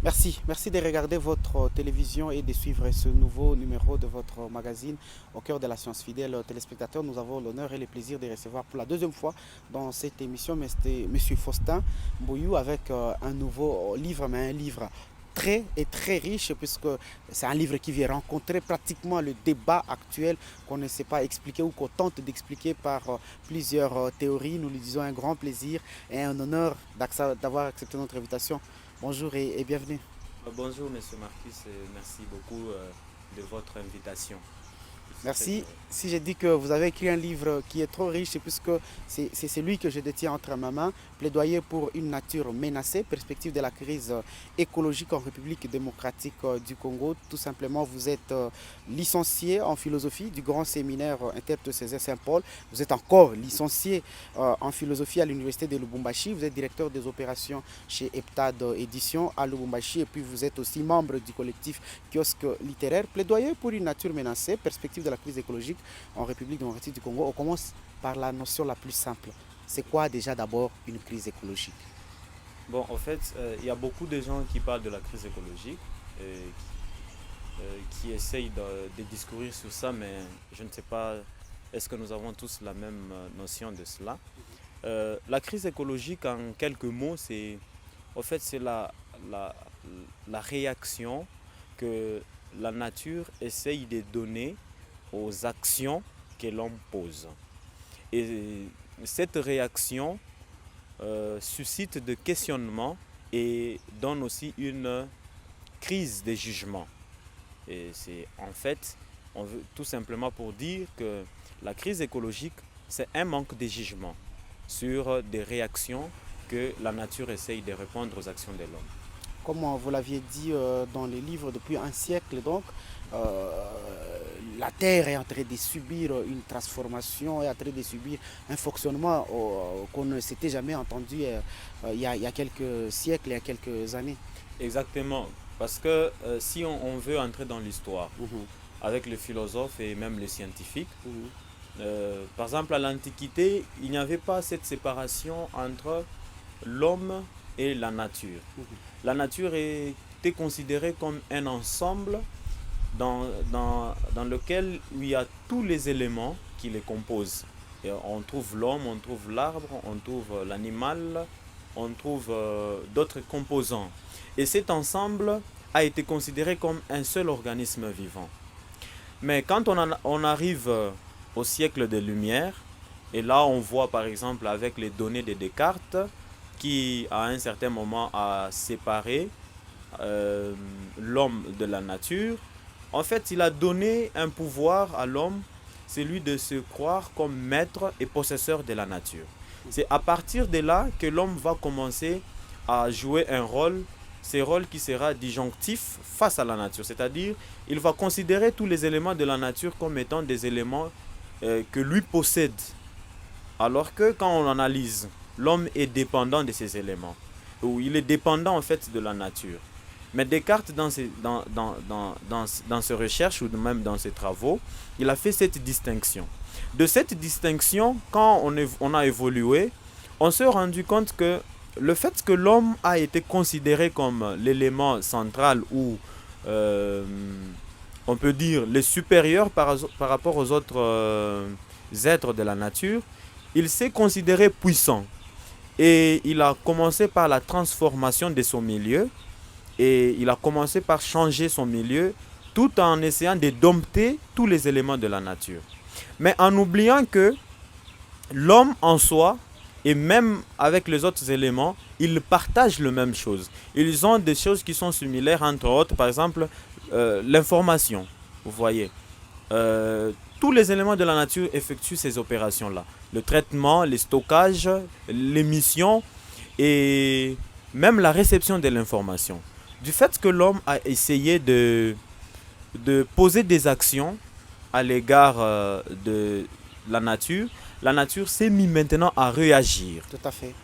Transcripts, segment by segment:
Merci de regarder votre télévision et de suivre ce nouveau numéro de votre magazine Au cœur de la science. Fidèles téléspectateurs, nous avons l'honneur et le plaisir de recevoir pour la deuxième fois dans cette émission Monsieur Faustin Boyou avec un nouveau livre, mais un livre très riche puisque c'est un livre qui vient rencontrer pratiquement le débat actuel qu'on ne sait pas expliquer ou qu'on tente d'expliquer par plusieurs théories. Nous lui disons un grand plaisir et un honneur d'avoir accepté notre invitation. Bonjour et bienvenue. Bonjour, Monsieur Marcus, et merci beaucoup de votre invitation. Je suis très Merci. heureux. Si j'ai dit que vous avez écrit un livre qui est trop riche, c'est puisque c'est celui que je détiens entre mes mains, Plaidoyer pour une nature menacée, perspective de la crise écologique en République démocratique du Congo. Tout simplement, vous êtes licencié en philosophie du grand séminaire Interprète Césaire Saint-Paul. Vous êtes encore licencié en philosophie à l'université de Lubumbashi. Vous êtes directeur des opérations chez Heptad Édition à Lubumbashi. Et puis vous êtes aussi membre du collectif Kiosque littéraire. Plaidoyer pour une nature menacée, perspective de la crise écologique en République démocratique du Congo. On commence par la notion la plus simple. C'est quoi déjà d'abord une crise écologique? Bon, en fait, il y a beaucoup de gens qui parlent de la crise écologique et qui essayent de discourir sur ça, mais je ne sais pas, est-ce que nous avons tous la même notion de cela? La crise écologique, en quelques mots, c'est la, la réaction que la nature essaye de donner aux actions que l'homme pose. Et cette réaction suscite des questionnements et donne aussi une crise de jugement. Et c'est en fait, on veut tout simplement pour dire que la crise écologique, c'est un manque de jugement sur des réactions que la nature essaye de répondre aux actions de l'homme. Comme vous l'aviez dit dans les livres depuis un siècle, donc, euh, la Terre est en train de subir une transformation, est en train de subir un fonctionnement qu'on ne s'était jamais entendu il y a quelques siècles, il y a quelques années. Exactement, parce que si on veut entrer dans l'histoire Mhm, avec les philosophes et même les scientifiques, mhm, par exemple à l'Antiquité, il n'y avait pas cette séparation entre l'homme et la nature. mhm. La nature était considérée comme un ensemble dans lequel il y a tous les éléments qui les composent. Et on trouve l'homme, on trouve l'arbre, on trouve l'animal, on trouve d'autres composants. Et cet ensemble a été considéré comme un seul organisme vivant. Mais quand on arrive au siècle des Lumières, et là on voit par exemple avec les données de Descartes, qui à un certain moment a séparé euh, l'homme de la nature, en fait il a donné un pouvoir à l'homme, celui de se croire comme maître et possesseur de la nature. C'est à partir de là que l'homme va commencer à jouer un rôle, ce rôle qui sera disjonctif face à la nature. C'est-à-dire, il va considérer tous les éléments de la nature comme étant des éléments que lui possède. Alors que quand on analyse, l'homme est dépendant de ces éléments, ou il est dépendant en fait de la nature. Mais Descartes, dans ses recherches ou même dans ses travaux, il a fait cette distinction. De cette distinction, quand on a évolué, on s'est rendu compte que le fait que l'homme a été considéré comme l'élément central ou euh, on peut dire le supérieur par rapport aux autres êtres de la nature, il s'est considéré puissant et il a commencé par la transformation de son milieu et il a commencé par changer son milieu tout en essayant de dompter tous les éléments de la nature. Mais en oubliant que l'homme en soi, et même avec les autres éléments, ils partagent la même chose. Ils ont des choses qui sont similaires entre autres, par exemple l'information. Vous voyez, tous les éléments de la nature effectuent ces opérations-là. Le traitement, le stockage, l'émission et même la réception de l'information. Du fait que l'homme a essayé de poser des actions à l'égard de la nature s'est mise maintenant à réagir. Tout à fait.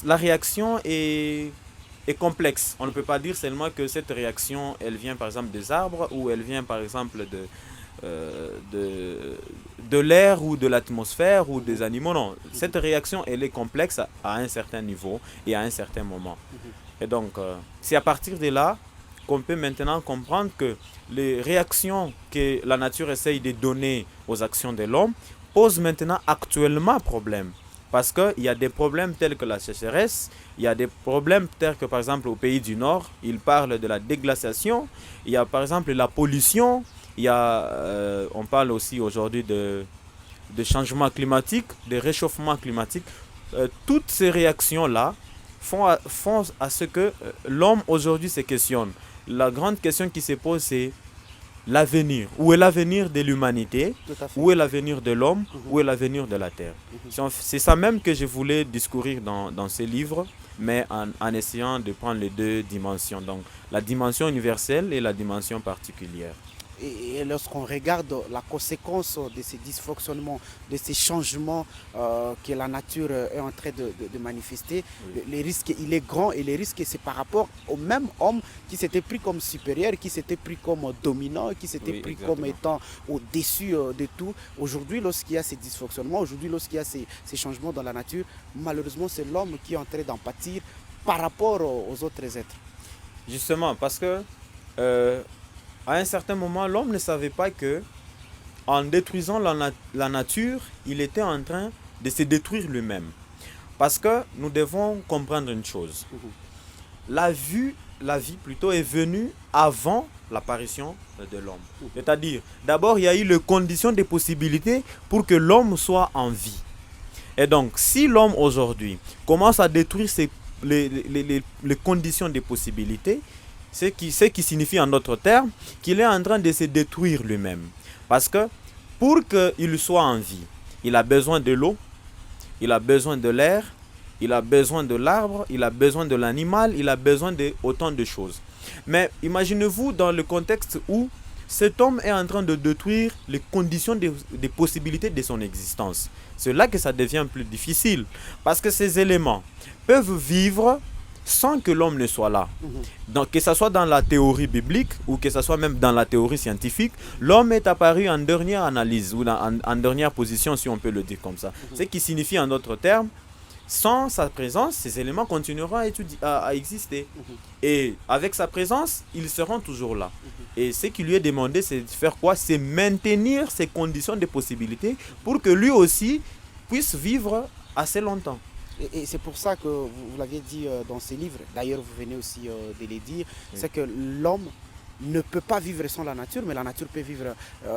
La réaction est complexe. On ne peut pas dire seulement que cette réaction, elle vient par exemple des arbres ou elle vient par exemple de l'air ou de l'atmosphère ou Mhm, des animaux. Non, mhm, cette réaction, elle est complexe à un certain niveau et à un certain moment. mhm. Et donc, c'est à partir de là qu'on peut maintenant comprendre que les réactions que la nature essaye de donner aux actions de l'homme posent maintenant actuellement problème. Parce qu'il y a des problèmes tels que la sécheresse, il y a des problèmes tels que par exemple au pays du Nord, ils parlent de la déglaciation, il y a par exemple la pollution, il y a, on parle aussi aujourd'hui de changement climatique, de réchauffement climatique. Toutes ces réactions-là font à ce que l'homme aujourd'hui se questionne. La grande question qui se pose, c'est l'avenir. Où est l'avenir de l'humanité? Où est l'avenir de l'homme? Où est l'avenir de la terre? C'est ça même que je voulais discourir dans ce livre, mais en essayant de prendre les deux dimensions. Donc la dimension universelle et la dimension particulière. Et lorsqu'on regarde la conséquence de ces dysfonctionnements, de ces changements que la nature est en train de manifester, oui. Le risque il est grand et le risque c'est par rapport au même homme qui s'était pris comme supérieur, qui s'était pris comme dominant, qui s'était pris exactement. Comme étant au-dessus de tout. Aujourd'hui, lorsqu'il y a ces dysfonctionnements, aujourd'hui lorsqu'il y a ces changements dans la nature, malheureusement c'est l'homme qui est en train d'en pâtir par rapport aux autres êtres. Justement, parce que à un certain moment, l'homme ne savait pas que, en détruisant la nature, il était en train de se détruire lui-même. Parce que nous devons comprendre une chose. La vie plutôt est venue avant l'apparition de l'homme. C'est-à-dire, d'abord, il y a eu les conditions des possibilités pour que l'homme soit en vie. Et donc, si l'homme aujourd'hui commence à détruire les conditions des possibilités, ce qui signifie en d'autres termes qu'il est en train de se détruire lui-même. Parce que pour qu'il soit en vie, il a besoin de l'eau, il a besoin de l'air, il a besoin de l'arbre, il a besoin de l'animal, il a besoin de autant de choses. Mais imaginez-vous dans le contexte où cet homme est en train de détruire les conditions des possibilités de son existence. C'est là que ça devient plus difficile. Parce que ces éléments peuvent vivre sans que l'homme ne soit là. Donc, que ce soit dans la théorie biblique ou que ce soit même dans la théorie scientifique, l'homme est apparu en dernière analyse ou en dernière position, si on peut le dire comme ça. Ce qui signifie en d'autres termes, sans sa présence, ces éléments continueront à exister. Et avec sa présence, ils seront toujours là. Et ce qui lui est demandé, c'est de faire quoi? C'est maintenir ces conditions de possibilité pour que lui aussi puisse vivre assez longtemps. Et c'est pour ça que vous l'aviez dit dans ces livres, d'ailleurs vous venez aussi de les dire, c'est que l'homme ne peut pas vivre sans la nature, mais la nature peut vivre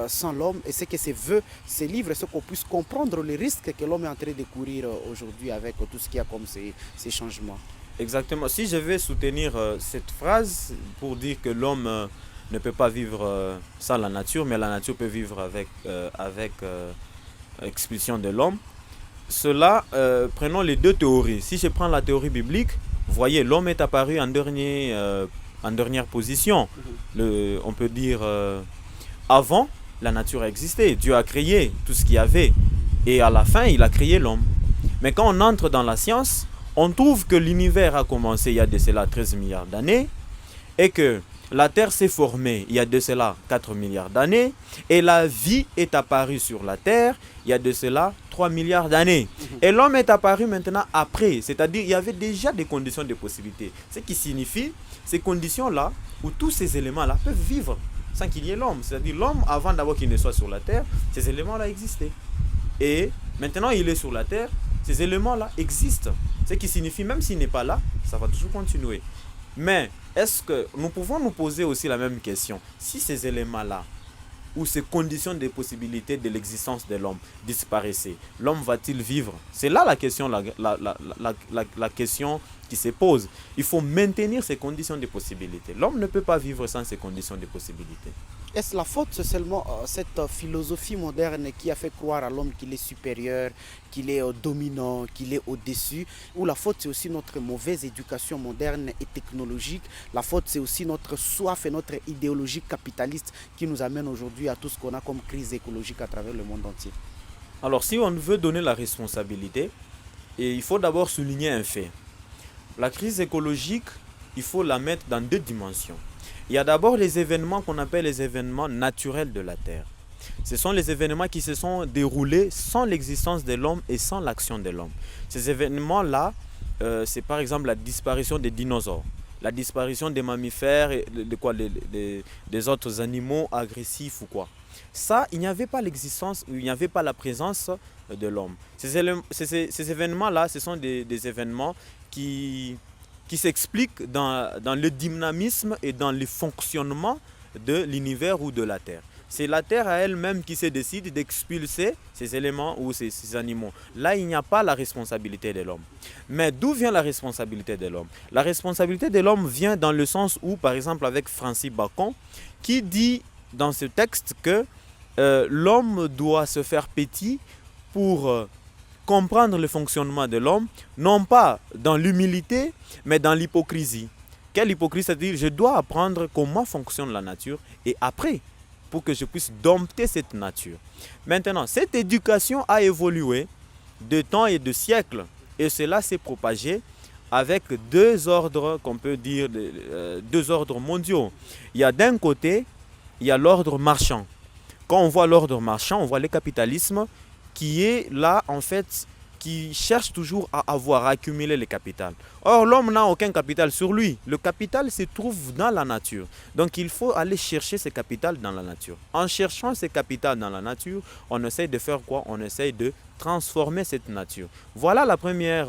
sans l'homme. Et c'est que ces livres, c'est qu'on puisse comprendre les risques que l'homme est en train de courir aujourd'hui avec tout ce qu'il y a comme ces changements. Exactement. Si je vais soutenir cette phrase pour dire que l'homme ne peut pas vivre sans la nature, mais la nature peut vivre avec expulsion de l'homme, cela, prenons les deux théories. Si je prends la théorie biblique, vous voyez, l'homme est apparu en dernière position. On peut dire, avant, la nature existait. Dieu a créé tout ce qu'il y avait. Et à la fin, il a créé l'homme. Mais quand on entre dans la science, on trouve que l'univers a commencé il y a de cela 13 milliards d'années et que la Terre s'est formée il y a de cela 4 milliards d'années et la vie est apparue sur la Terre il y a de cela 3 milliards d'années. Et l'homme est apparu maintenant après, c'est-à-dire il y avait déjà des conditions de possibilité. Ce qui signifie ces conditions-là, où tous ces éléments-là peuvent vivre sans qu'il y ait l'homme. C'est-à-dire l'homme, avant d'abord qu'il ne soit sur la Terre, ces éléments-là existaient. Et maintenant il est sur la Terre, ces éléments-là existent. Ce qui signifie même s'il n'est pas là, ça va toujours continuer. Mais est-ce que nous pouvons nous poser aussi la même question? Si ces éléments-là, ou ces conditions de possibilité de l'existence de l'homme disparaissaient, l'homme va-t-il vivre? C'est là la question, la question qui se pose. Il faut maintenir ces conditions de possibilité. L'homme ne peut pas vivre sans ces conditions de possibilité. Est-ce la faute, c'est seulement cette philosophie moderne qui a fait croire à l'homme qu'il est supérieur, qu'il est dominant, qu'il est au-dessus? Ou la faute, c'est aussi notre mauvaise éducation moderne et technologique? La faute, c'est aussi notre soif et notre idéologie capitaliste qui nous amène aujourd'hui à tout ce qu'on a comme crise écologique à travers le monde entier? Alors, si on veut donner la responsabilité, il faut d'abord souligner un fait. La crise écologique, il faut la mettre dans deux dimensions. Il y a d'abord les événements qu'on appelle les événements naturels de la Terre. Ce sont les événements qui se sont déroulés sans l'existence de l'homme et sans l'action de l'homme. Ces événements-là, c'est par exemple la disparition des dinosaures. la disparition des mammifères et des autres animaux agressifs ou quoi. Ça, il n'y avait pas l'existence, il n'y avait pas la présence de l'homme. Ces événements-là, ce sont des événements qui s'expliquent dans le dynamisme et dans le fonctionnement de l'univers ou de la Terre. C'est la Terre à elle-même qui se décide d'expulser ces éléments ou ces animaux. Là, il n'y a pas la responsabilité de l'homme. Mais d'où vient la responsabilité de l'homme? La responsabilité de l'homme vient dans le sens où, par exemple, avec Francis Bacon, qui dit dans ce texte que l'homme doit se faire petit pour comprendre le fonctionnement de l'homme, non pas dans l'humilité, mais dans l'hypocrisie. Quelle hypocrisie? C'est-à-dire, je dois apprendre comment fonctionne la nature et après, pour que je puisse dompter cette nature. Maintenant, cette éducation a évolué de temps et de siècles et cela s'est propagé avec deux ordres, qu'on peut dire, deux ordres mondiaux. Il y a d'un côté, il y a l'ordre marchand. Quand on voit l'ordre marchand, on voit le capitalisme qui est là, en fait, qui cherche toujours à avoir, à accumuler le capital. Or, l'homme n'a aucun capital sur lui. Le capital se trouve dans la nature. Donc, il faut aller chercher ce capital dans la nature. En cherchant ce capital dans la nature, on essaye de faire quoi? On essaye de transformer cette nature. Voilà la première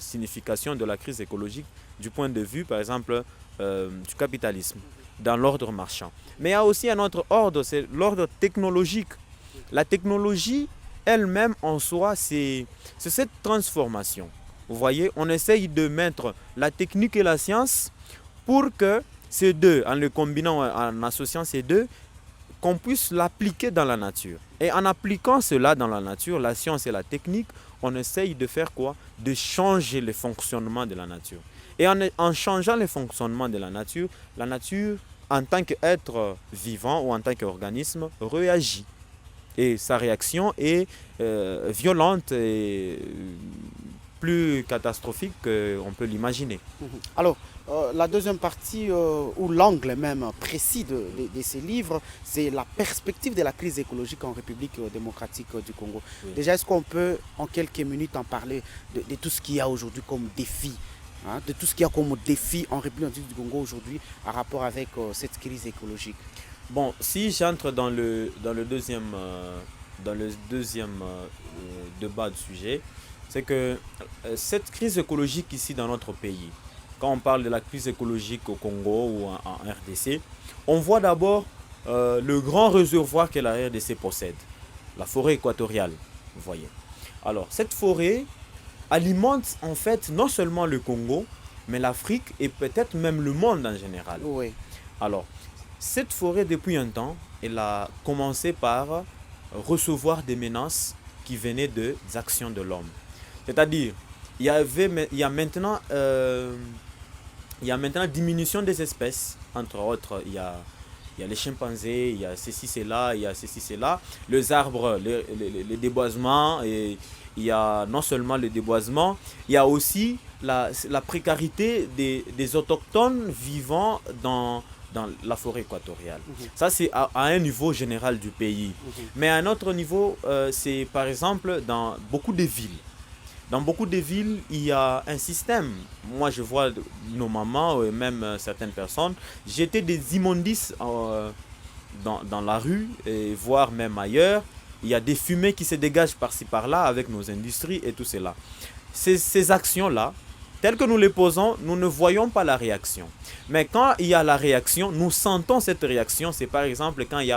signification de la crise écologique du point de vue, par exemple, du capitalisme, dans l'ordre marchand. Mais il y a aussi un autre ordre, c'est l'ordre technologique. La technologie elle-même en soi, c'est cette transformation. Vous voyez, on essaye de mettre la technique et la science pour que ces deux, en les combinant, en associant ces deux, qu'on puisse l'appliquer dans la nature. Et en appliquant cela dans la nature, la science et la technique, on essaye de faire quoi? De changer le fonctionnement de la nature. Et en changeant le fonctionnement de la nature, en tant qu'être vivant ou en tant qu'organisme, réagit. Et sa réaction est violente et plus catastrophique qu'on peut l'imaginer. Alors, la deuxième partie, ou l'angle même précis de ces livres, c'est la perspective de la crise écologique en République démocratique du Congo. Oui. Déjà, est-ce qu'on peut en quelques minutes en parler de tout ce qu'il y a aujourd'hui comme défi, hein, de tout ce qu'il y a comme défi en République du Congo aujourd'hui en rapport avec cette crise écologique? Bon, si j'entre dans le deuxième, débat du sujet, c'est que cette crise écologique ici dans notre pays, quand on parle de la crise écologique au Congo ou en RDC, on voit d'abord le grand réservoir que la RDC possède, la forêt équatoriale, vous voyez. Alors, cette forêt alimente en fait non seulement le Congo, mais l'Afrique et peut-être même le monde en général. Oui. Alors, cette forêt, depuis un temps, elle a commencé par recevoir des menaces qui venaient des actions de l'homme. C'est-à-dire, il y a maintenant diminution des espèces. Entre autres, il y a les chimpanzés, il y a ceci, cela, il y a ceci, cela. Les arbres, les déboisements, et il y a non seulement le déboisement, il y a aussi la précarité des autochtones vivant dans la forêt équatoriale. Ça, c'est à un niveau général du pays. Mais à un autre niveau, c'est par exemple dans beaucoup de villes. Dans beaucoup de villes, il y a un système. Moi, je vois nos mamans et même certaines personnes jeter des immondices dans la rue, et voire même ailleurs. Il y a des fumées qui se dégagent par-ci par-là avec nos industries et tout cela. Ces actions-là, telles que nous les posons, nous ne voyons pas la réaction. Mais quand il y a la réaction, nous sentons cette réaction. C'est par exemple quand il y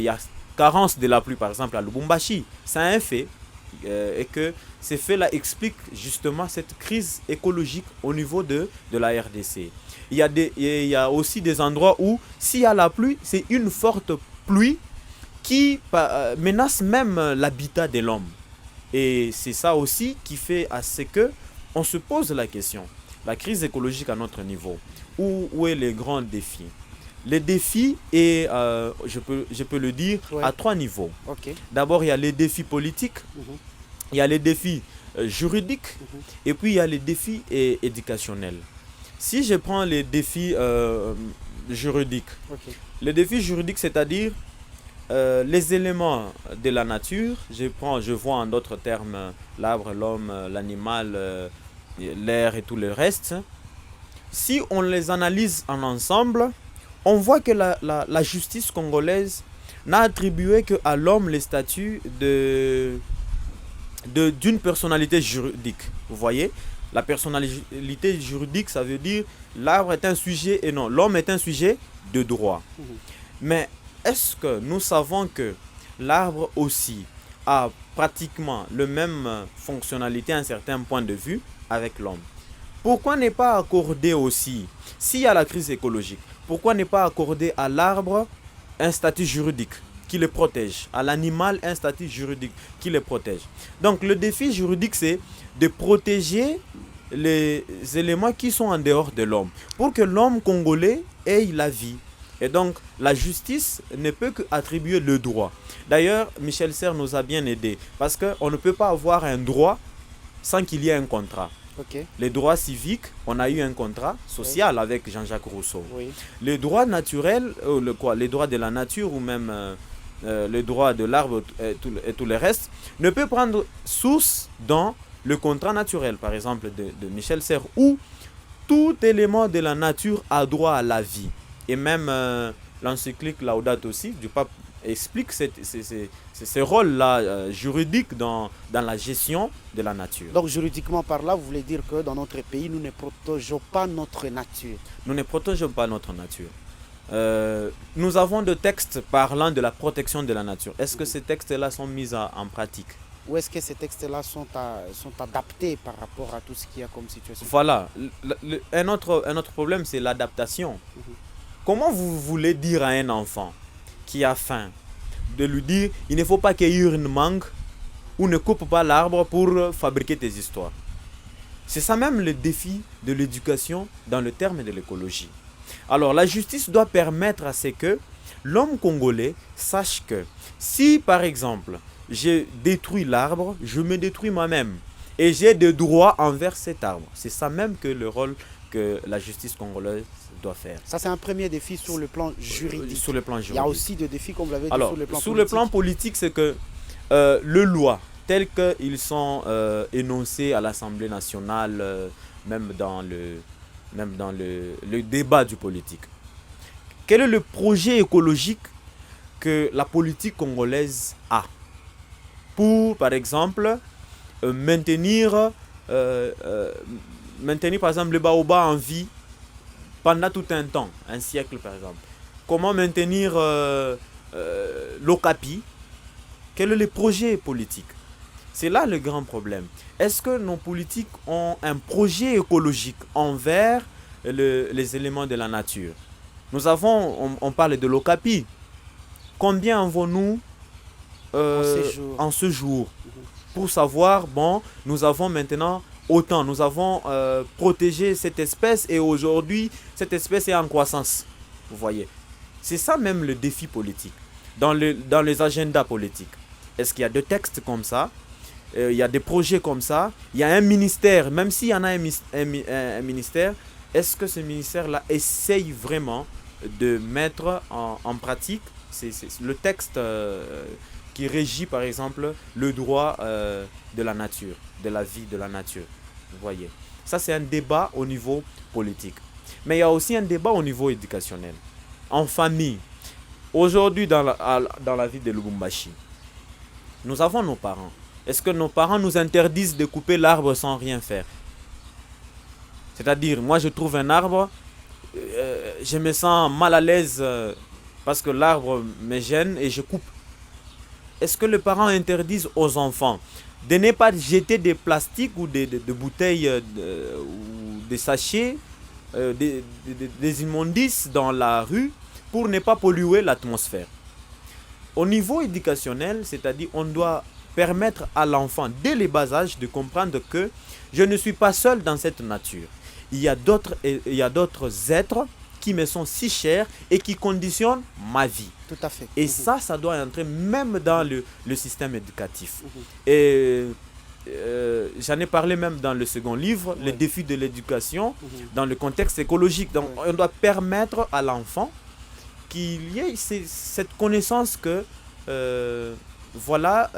a carence de la pluie, par exemple à Lubumbashi. C'est un fait. Et que ces faits-là expliquent justement cette crise écologique au niveau de la RDC. Il y a aussi des endroits où, s'il y a la pluie, c'est une forte pluie qui menace même l'habitat de l'homme. Et c'est ça aussi qui fait à ce que on se pose la question, la crise écologique à notre niveau, où est le grand défi? Les défis, et je peux le dire, ouais, à trois niveaux. Okay. D'abord, il y a les défis politiques, il y a les défis juridiques, et puis il y a les défis éducationnels. Si je prends les défis juridiques, okay, les défis juridiques, c'est-à-dire les éléments de la nature, je vois en d'autres termes l'arbre, l'homme, l'animal, l'air et tout le reste. si on les analyse en ensemble, on voit que la justice congolaise n'a attribué qu'à l'homme les statuts d'une personnalité juridique. Vous voyez, la personnalité juridique, ça veut dire l'arbre est un sujet et non, l'homme est un sujet de droit. Mais est-ce que nous savons que l'arbre aussi a pratiquement le même fonctionnalité à un certain point de vue avec l'homme? Pourquoi n'est pas accordé aussi, s'il y a la crise écologique, pourquoi n'est pas accordé à l'arbre un statut juridique qui le protège, à l'animal un statut juridique qui le protège? Donc le défi juridique, c'est de protéger les éléments qui sont en dehors de l'homme, pour que l'homme congolais ait la vie. Et donc la justice ne peut qu'attribuer le droit. D'ailleurs, Michel Serres nous a bien aidés, parce qu'on ne peut pas avoir un droit sans qu'il y ait un contrat. Ok. Les droits civiques, on a eu un contrat social avec Jean-Jacques Rousseau. Oui. Les droits naturels, les droits de la nature ou même les droits de l'arbre et tout le reste, ne peut prendre source dans le contrat naturel, par exemple de Michel Serres, où tout élément de la nature a droit à la vie. Et même l'encyclique Laudato aussi du pape explique ce rôle-là juridique dans la gestion de la nature. Donc juridiquement par là, vous voulez dire que dans notre pays, nous ne protégeons pas notre nature. Nous ne protégeons pas notre nature. Nous avons des textes parlant de la protection de la nature. Est-ce que ces textes-là sont mis en pratique? Ou est-ce que ces textes-là sont adaptés par rapport à tout ce qu'il y a comme situation? Voilà. Un autre problème, c'est l'adaptation. Comment vous voulez dire à un enfant qui a faim, de lui dire il ne faut pas cueillir une mangue ou ne coupe pas l'arbre pour fabriquer tes histoires? C'est ça même le défi de l'éducation dans le terme de l'écologie. Alors la justice doit permettre à ce que l'homme congolais sache que si par exemple j'ai détruit l'arbre, je me détruis moi-même et j'ai des droits envers cet arbre. C'est ça même que le rôle que la justice congolaise doit faire. Ça, c'est un premier défi sur le plan juridique. Sur le plan juridique. Il y a aussi des défis, comme vous l'avez dit, alors, sur le plan politique. C'est que les lois, telles qu'ils sont énoncés à l'Assemblée nationale, même dans le débat du politique. Quel est le projet écologique que la politique congolaise a pour, par exemple, maintenir par exemple le baobab en vie pendant tout un temps, un siècle par exemple? Comment maintenir l'Okapi? Quel est le projet politique? C'est là le grand problème. Est-ce que nos politiques ont un projet écologique envers les éléments de la nature? Nous avons, on parle de l'Okapi. Combien avons-nous en ce jour? Pour savoir, bon, nous avons maintenant autant, nous avons protégé cette espèce et aujourd'hui, cette espèce est en croissance. Vous voyez, c'est ça même le défi politique, dans les agendas politiques. Est-ce qu'il y a des textes comme ça? Il y a des projets comme ça? Il y a un ministère, même s'il y en a un ministère, est-ce que ce ministère-là essaye vraiment de mettre en pratique le texte qui régit par exemple le droit de la nature, de la vie de la nature? Vous voyez, ça c'est un débat au niveau politique. Mais il y a aussi un débat au niveau éducationnel. En famille, aujourd'hui dans la ville de Lubumbashi, nous avons nos parents. Est-ce que nos parents nous interdisent de couper l'arbre sans rien faire? C'est-à-dire, moi je trouve un arbre, je me sens mal à l'aise parce que l'arbre me gêne et je coupe. Est-ce que les parents interdisent aux enfants de ne pas jeter des plastiques ou des bouteilles ou des sachets, des immondices dans la rue pour ne pas polluer l'atmosphère? Au niveau éducationnel, c'est-à-dire on doit permettre à l'enfant dès le bas âge de comprendre que je ne suis pas seul dans cette nature. Il y a d'autres êtres qui me sont si chers et qui conditionnent ma vie. Tout à fait. Et ça doit entrer même dans le système éducatif. Et j'en ai parlé même dans le second livre, les défis de l'éducation dans le contexte écologique. Donc on doit permettre à l'enfant qu'il y ait cette connaissance que voilà,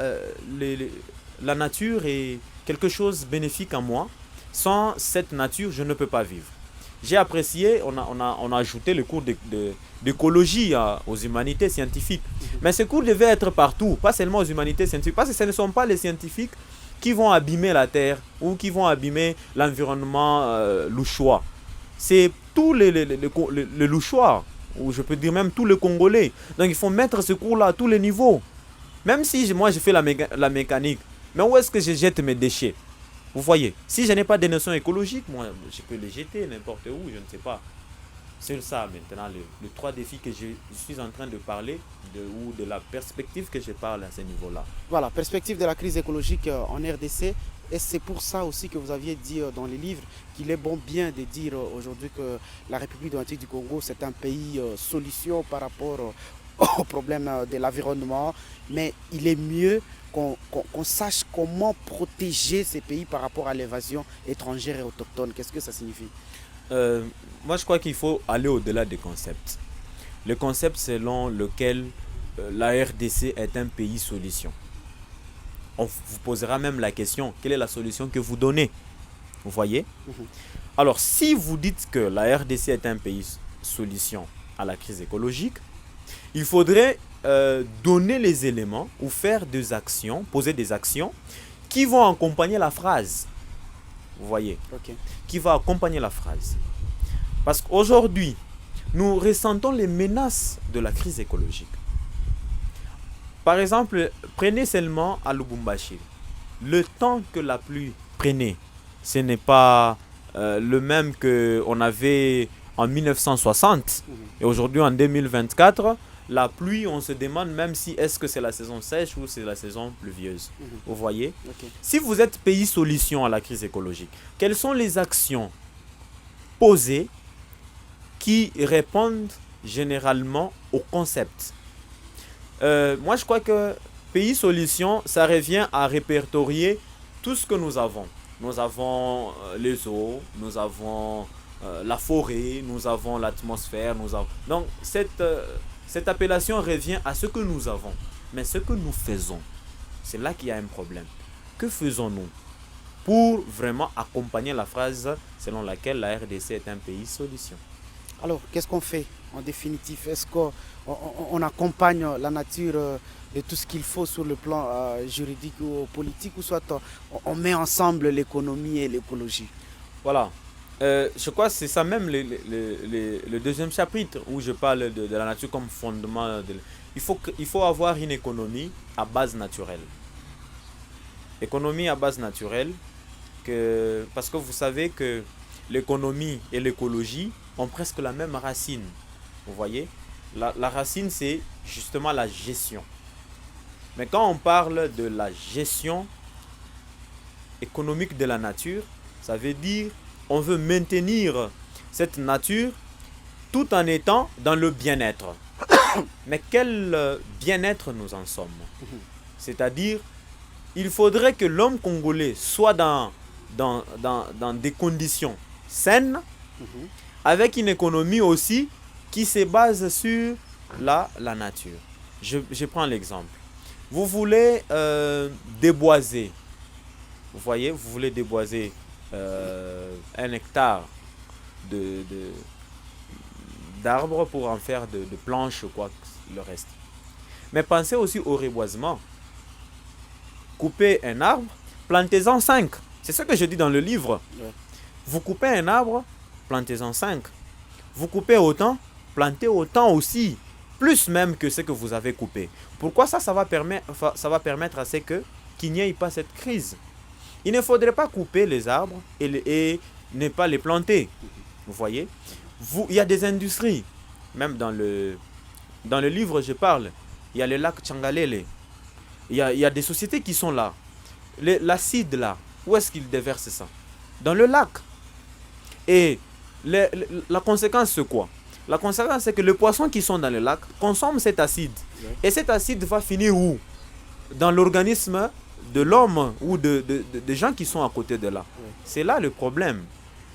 la nature est quelque chose de bénéfique à moi. Sans cette nature, je ne peux pas vivre. j'ai apprécié, on a ajouté le cours d'écologie aux humanités scientifiques. Mais ce cours devait être partout, pas seulement aux humanités scientifiques, parce que ce ne sont pas les scientifiques qui vont abîmer la terre ou qui vont abîmer l'environnement louchois. C'est tous les louchois, ou je peux dire même tous les Congolais. Donc il faut mettre ce cours-là à tous les niveaux. Même si moi je fais la mécanique, mais où est-ce que je jette mes déchets? Vous voyez, si je n'ai pas de notions écologiques, moi je peux les jeter n'importe où, je ne sais pas. C'est ça maintenant, les trois défis que je suis en train de parler, ou de la perspective que je parle à ce niveau-là. Voilà, perspective de la crise écologique en RDC. Et c'est pour ça aussi que vous aviez dit dans les livres qu'il est bon bien de dire aujourd'hui que la République démocratique du Congo, c'est un pays solution par rapport au problème de l'environnement. Mais il est mieux qu'on sache comment protéger ces pays par rapport à l'évasion étrangère et autochtone. Qu'est-ce que ça signifie? Moi, je crois qu'il faut aller au-delà des concepts. Le concept selon lequel la RDC est un pays solution. On vous posera même la question, quelle est la solution que vous donnez? Vous voyez? Alors, si vous dites que la RDC est un pays solution à la crise écologique, il faudrait donner les éléments ou faire des actions, poser des actions qui vont accompagner la phrase. Vous voyez? Okay. Qui va accompagner la phrase. Parce qu'aujourd'hui, nous ressentons les menaces de la crise écologique. Par exemple, prenez seulement à Lubumbashi. Le temps que la pluie prenait, ce n'est pas le même qu'on avait en 1960. Et aujourd'hui, en 2024, la pluie, on se demande même si est-ce que c'est la saison sèche ou c'est la saison pluvieuse. Vous voyez? Okay. Si vous êtes pays solution à la crise écologique, quelles sont les actions posées qui répondent généralement au concept? Moi, je crois que pays solution, ça revient à répertorier tout ce que nous avons. Nous avons les eaux, nous avons la forêt, nous avons l'atmosphère. Donc, cette appellation revient à ce que nous avons. Mais ce que nous faisons, c'est là qu'il y a un problème. Que faisons-nous pour vraiment accompagner la phrase selon laquelle la RDC est un pays solution? Alors, qu'est-ce qu'on fait en définitive? Est-ce qu'on accompagne la nature de tout ce qu'il faut sur le plan juridique ou politique, ou soit on met ensemble l'économie et l'écologie? Voilà. Je crois que c'est ça même le deuxième chapitre où je parle de la nature comme fondement. Il faut avoir une économie à base naturelle. Économie à base naturelle, parce que vous savez que l'économie et l'écologie ont presque la même racine. Vous voyez? La racine, c'est justement la gestion. Mais quand on parle de la gestion économique de la nature, ça veut dire on veut maintenir cette nature tout en étant dans le bien-être. Mais quel bien-être nous en sommes? C'est-à-dire, il faudrait que l'homme congolais soit dans des conditions saines, avec une économie aussi qui se base sur la nature. Je prends l'exemple. Vous voulez déboiser. Vous voyez, vous voulez déboiser 1 hectare d'arbres pour en faire de planches ou quoi, le reste. Mais pensez aussi au reboisement. Coupez un arbre, plantez-en 5. C'est ce que je dis dans le livre. Ouais. Vous coupez un arbre, plantez-en 5. Vous coupez autant, plantez autant aussi. Plus même que ce que vous avez coupé. Pourquoi ça va permettre à ce qu'il n'y ait pas cette crise. Il ne faudrait pas couper les arbres et ne pas les planter. Vous voyez? Il y a des industries. Même dans le livre, je parle. Il y a le lac Tchangalele. Il y a des sociétés qui sont là. L'acide là, où est-ce qu'ils déversent ça? Dans le lac. Et la conséquence, c'est quoi? La conséquence, c'est que les poissons qui sont dans le lac consomment cet acide. Et cet acide va finir où? Dans l'organisme de l'homme ou de gens qui sont à côté de là. C'est là le problème.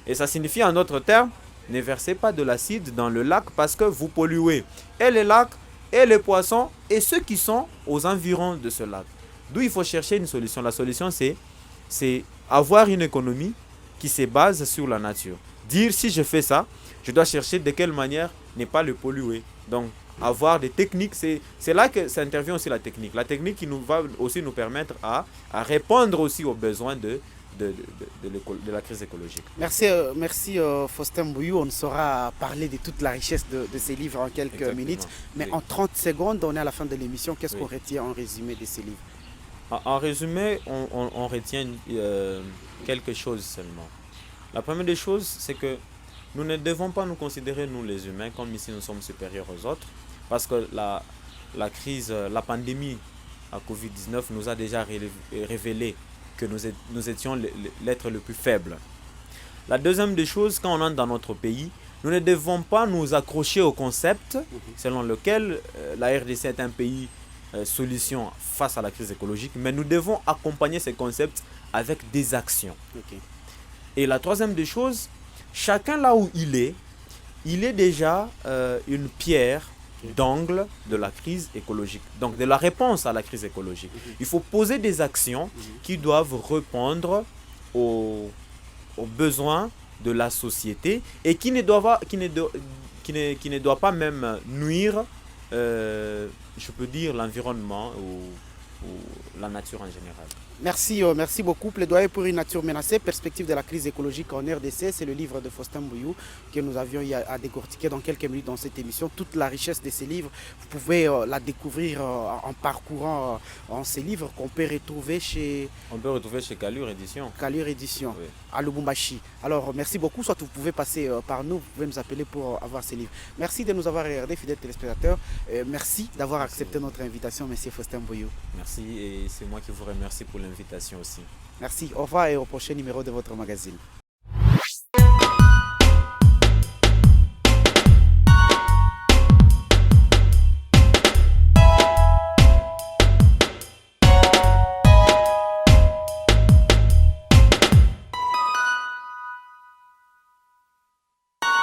Et ça signifie en d'autres termes, ne versez pas de l'acide dans le lac parce que vous polluez et le lac et les poissons et ceux qui sont aux environs de ce lac. D'où il faut chercher une solution. La solution, c'est avoir une économie qui se base sur la nature. dire si je fais ça, je dois chercher de quelle manière ne pas le polluer. Donc, avoir des techniques, c'est là que ça intervient aussi la technique. La technique qui nous va aussi nous permettre à répondre aussi aux besoins de la crise écologique. Merci, Faustin Bouyou. On ne saura parler de toute la richesse de ces livres en quelques minutes. Mais oui. En 30 secondes, on est à la fin de l'émission. Qu'est-ce qu'on retient en résumé de ces livres? En résumé, on retient quelque chose seulement. La première des choses, c'est que nous ne devons pas nous considérer, nous les humains, comme si nous sommes supérieurs aux autres. Parce que la crise, la pandémie à Covid-19 nous a déjà révélé que nous étions l'être le plus faible. La deuxième des choses, quand on entre dans notre pays, nous ne devons pas nous accrocher au concept selon lequel la RDC est un pays solution face à la crise écologique, mais nous devons accompagner ces concepts avec des actions. Okay. Et la troisième des choses, chacun là où il est déjà une pierre d'angle de la crise écologique, donc de la réponse à la crise écologique. Il faut poser des actions qui doivent répondre aux besoins de la société et qui ne doivent pas même nuire, je peux dire, l'environnement ou la nature en général. Merci, merci beaucoup. Plaidoyer pour une nature menacée, perspective de la crise écologique en RDC, c'est le livre de Faustin Bouyou que nous avions à décortiquer dans quelques minutes dans cette émission. Toute la richesse de ces livres, vous pouvez la découvrir en parcourant ces livres qu'on peut retrouver chez... On peut retrouver chez Kalur Édition. Kalur Édition, oui. À Lubumbashi. Alors, merci beaucoup. Soit vous pouvez passer par nous, vous pouvez nous appeler pour avoir ces livres. Merci de nous avoir regardés, fidèles téléspectateurs. Merci d'avoir accepté notre invitation, monsieur Faustin Bouyou. Merci et c'est moi qui vous remercie pour l'invitation aussi. Merci, au revoir et au prochain numéro de votre magazine.